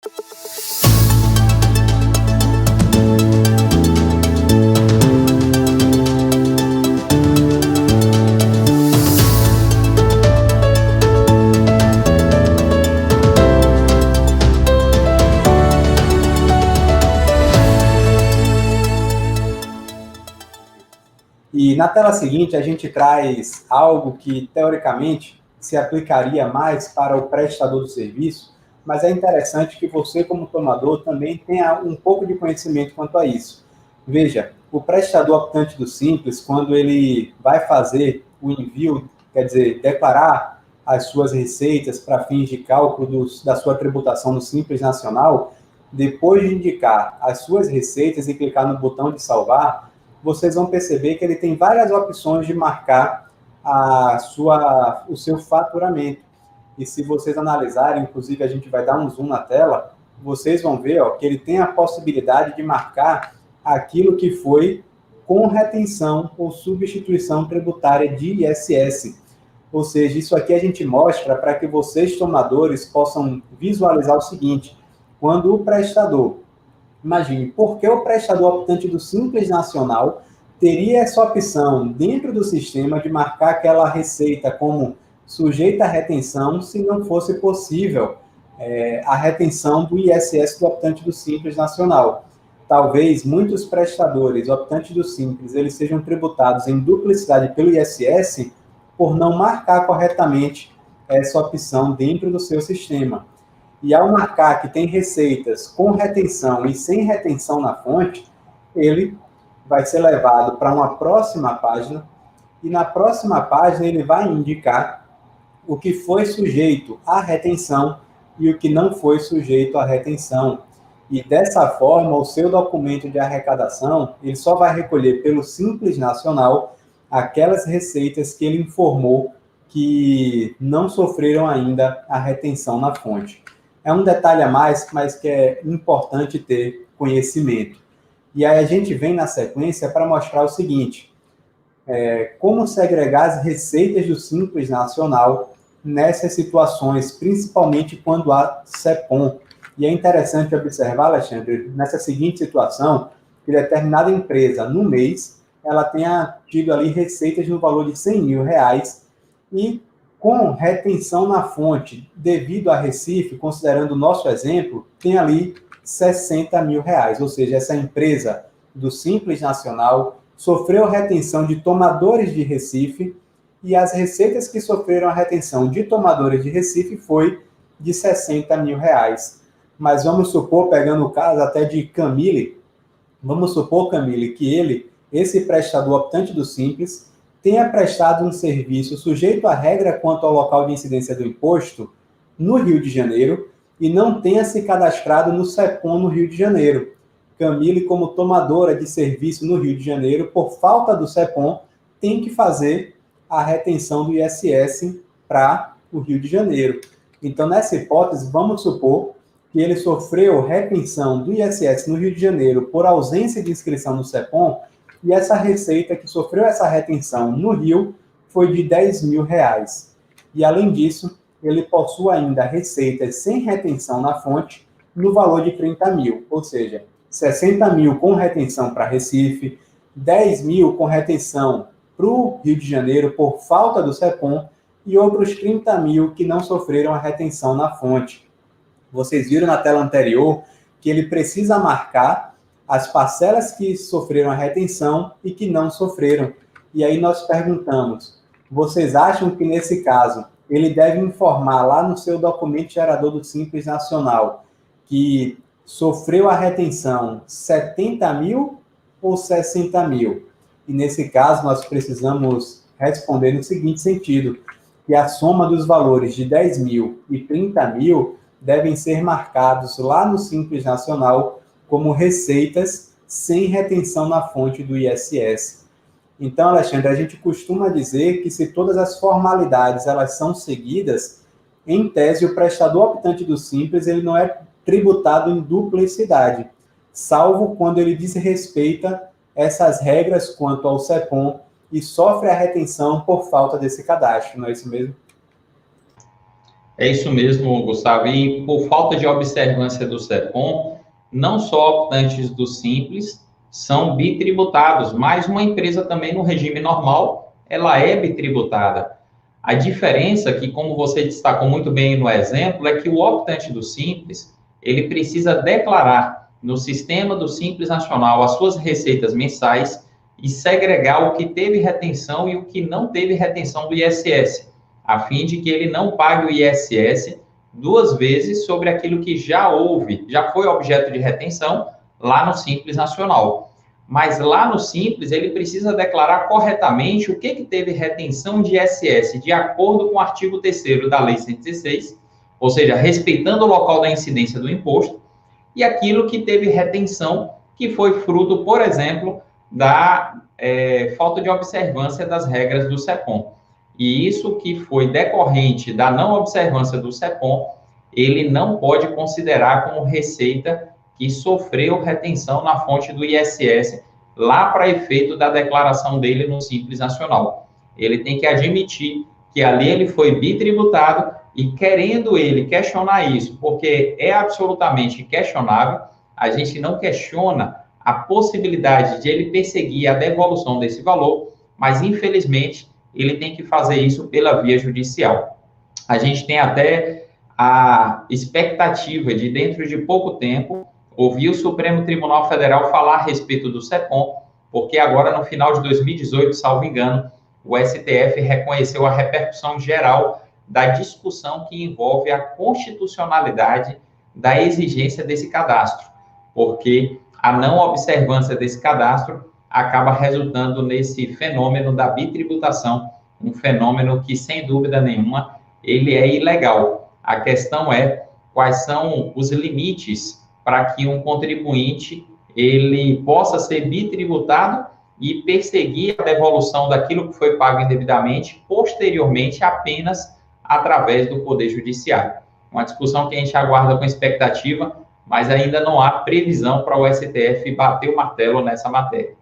E na tela seguinte, a gente traz algo que, teoricamente, se aplicaria mais para o prestador do serviço, mas é interessante que você, como tomador, também tenha um pouco de conhecimento quanto a isso. Veja, o prestador optante do Simples, quando ele vai fazer o envio, quer dizer, declarar as suas receitas para fins de cálculo da sua tributação no Simples Nacional, depois de indicar as suas receitas e clicar no botão de salvar, vocês vão perceber que ele tem várias opções de marcar o seu faturamento. E se vocês analisarem, inclusive a gente vai dar um zoom na tela, vocês vão ver que ele tem a possibilidade de marcar aquilo que foi com retenção ou substituição tributária de ISS. Ou seja, isso aqui a gente mostra para que vocês, tomadores, possam visualizar o seguinte: quando o prestador, imagine, por que o prestador optante do Simples Nacional teria essa opção dentro do sistema de marcar aquela receita como sujeita à retenção se não fosse possível a retenção do ISS do optante do Simples Nacional? Talvez muitos prestadores optantes do Simples eles sejam tributados em duplicidade pelo ISS por não marcar corretamente essa opção dentro do seu sistema. E ao marcar que tem receitas com retenção e sem retenção na fonte, ele vai ser levado para uma próxima página, e na próxima página ele vai indicar o que foi sujeito à retenção e o que não foi sujeito à retenção. E dessa forma, o seu documento de arrecadação, ele só vai recolher pelo Simples Nacional aquelas receitas que ele informou que não sofreram ainda a retenção na fonte. É um detalhe a mais, mas que é importante ter conhecimento. E aí a gente vem na sequência para mostrar o seguinte: como segregar as receitas do Simples Nacional nessas situações, principalmente quando há CEPOM. E é interessante observar, Alexandre, nessa seguinte situação, que determinada empresa, no mês, ela tenha tido ali receitas no valor de R$100 mil, e com retenção na fonte, devido a Recife, considerando o nosso exemplo, tem ali R$60 mil. Ou seja, essa empresa do Simples Nacional sofreu retenção de tomadores de Recife, e as receitas que sofreram a retenção de tomadores de Recife foi de R$60 mil. Mas vamos supor, pegando o caso até de Camille, vamos supor, Camille, que esse prestador optante do Simples, tenha prestado um serviço sujeito à regra quanto ao local de incidência do imposto no Rio de Janeiro e não tenha se cadastrado no CEPOM no Rio de Janeiro. Camille, como tomadora de serviço no Rio de Janeiro, por falta do CEPOM, tem que fazer a retenção do ISS para o Rio de Janeiro. Então, nessa hipótese, vamos supor que ele sofreu retenção do ISS no Rio de Janeiro por ausência de inscrição no CEPOM, e essa receita que sofreu essa retenção no Rio foi de R$10 mil. E, além disso, ele possui ainda receitas sem retenção na fonte no valor de R$30 mil, ou seja, R$60 mil com retenção para Recife, R$10 mil com retenção para o Rio de Janeiro por falta do CEPOM e outros R$30 mil que não sofreram a retenção na fonte. Vocês viram na tela anterior que ele precisa marcar as parcelas que sofreram a retenção e que não sofreram. E aí nós perguntamos, vocês acham que nesse caso ele deve informar lá no seu documento gerador do Simples Nacional que sofreu a retenção 70 mil ou 60 mil? E nesse caso nós precisamos responder no seguinte sentido, que a soma dos valores de 10 mil e 30 mil devem ser marcados lá no Simples Nacional como receitas sem retenção na fonte do ISS. Então, Alexandre, a gente costuma dizer que se todas as formalidades elas são seguidas, em tese, o prestador optante do Simples ele não é tributado em duplicidade, salvo quando ele desrespeita essas regras quanto ao CEPOM e sofre a retenção por falta desse cadastro, não é isso mesmo? É isso mesmo, Gustavo. E por falta de observância do CEPOM, não só optantes do Simples são bitributados, mas uma empresa também no regime normal, ela é bitributada. A diferença que, como você destacou muito bem no exemplo, é que o optante do Simples, ele precisa declarar no sistema do Simples Nacional as suas receitas mensais e segregar o que teve retenção e o que não teve retenção do ISS, a fim de que ele não pague o ISS duas vezes sobre aquilo que já houve, já foi objeto de retenção lá no Simples Nacional. Mas lá no Simples, ele precisa declarar corretamente o que teve retenção de ISS, de acordo com o artigo 3º da Lei 116, ou seja, respeitando o local da incidência do imposto, e aquilo que teve retenção, que foi fruto, por exemplo, da falta de observância das regras do CEPOM. E isso que foi decorrente da não observância do CEPOM, ele não pode considerar como receita que sofreu retenção na fonte do ISS, lá para efeito da declaração dele no Simples Nacional. Ele tem que admitir que ali ele foi bitributado e, querendo ele questionar isso, porque é absolutamente questionável, a gente não questiona a possibilidade de ele perseguir a devolução desse valor, mas, infelizmente, ele tem que fazer isso pela via judicial. A gente tem até a expectativa de, dentro de pouco tempo, ouvir o Supremo Tribunal Federal falar a respeito do CEPOM, porque agora, no final de 2018, salvo engano, o STF reconheceu a repercussão geral da discussão que envolve a constitucionalidade da exigência desse cadastro, porque a não observância desse cadastro acaba resultando nesse fenômeno da bitributação, um fenômeno que, sem dúvida nenhuma, ele é ilegal. A questão é quais são os limites para que um contribuinte ele possa ser bitributado e perseguir a devolução daquilo que foi pago indevidamente, posteriormente, apenas através do Poder Judiciário. Uma discussão que a gente aguarda com expectativa, mas ainda não há previsão para o STF bater o martelo nessa matéria.